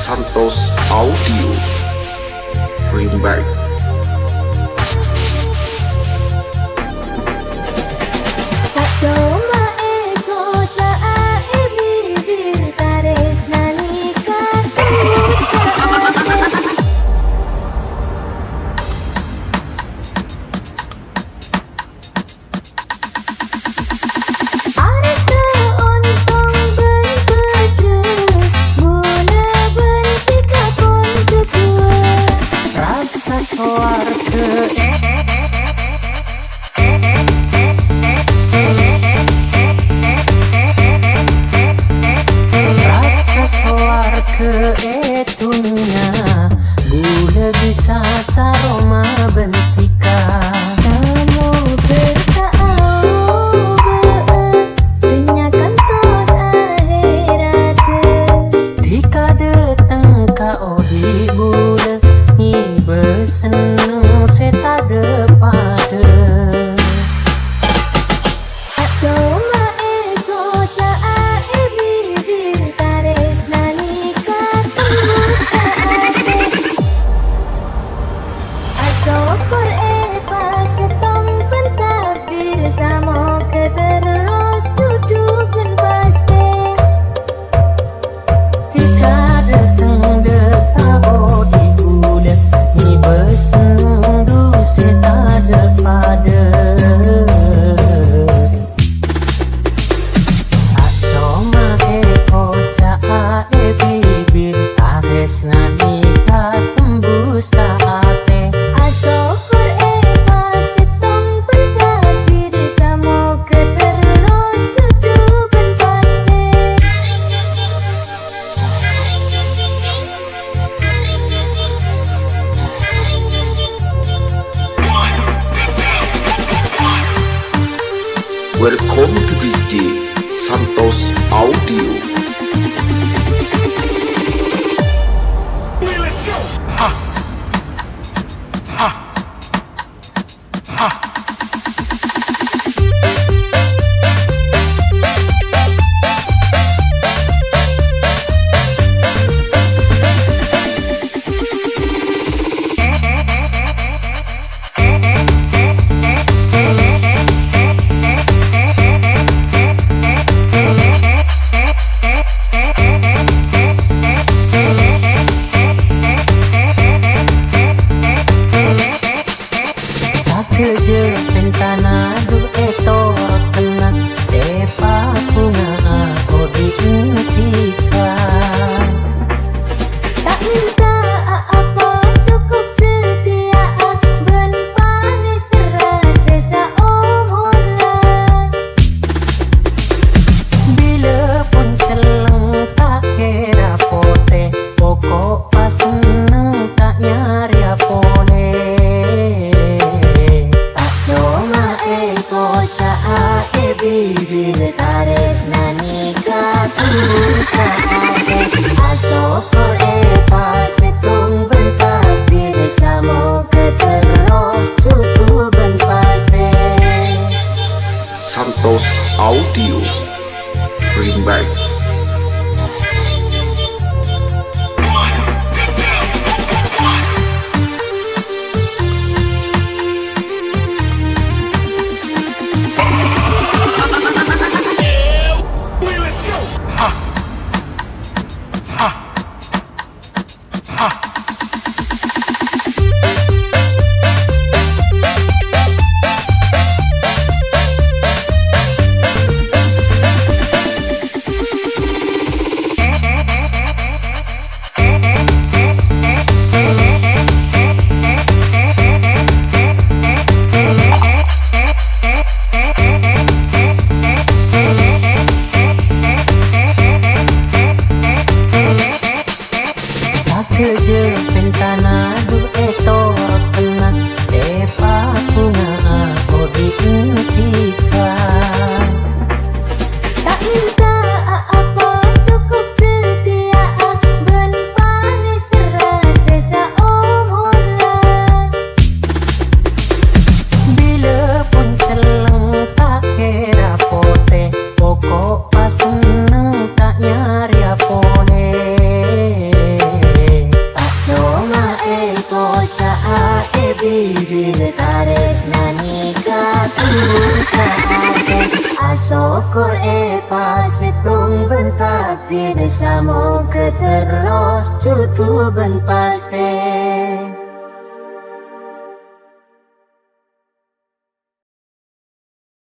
Santos Audio Bring Back. Rasa soar ke etunya gula bisa saroma bentika Samo bertaau denyakan tos akhirat tika datang kau di gula ni bersenang seta depada Welcome to DJ Santos Audio. Keje pentana du eto kena depa punga odi intika tak minta apa cukup setia ben panis rasa seumuran bila pun celeng tak kira pote pokok pas seneng tak nyari apone bibir tares nanika tulus kaate asokor pas setung bentas bir samo keteros cukup ben paste Santos Audio Bring Back. kocak bibir tares nani katulus kaate asokor pas hitung bentak bir samong keteros cutu ben paste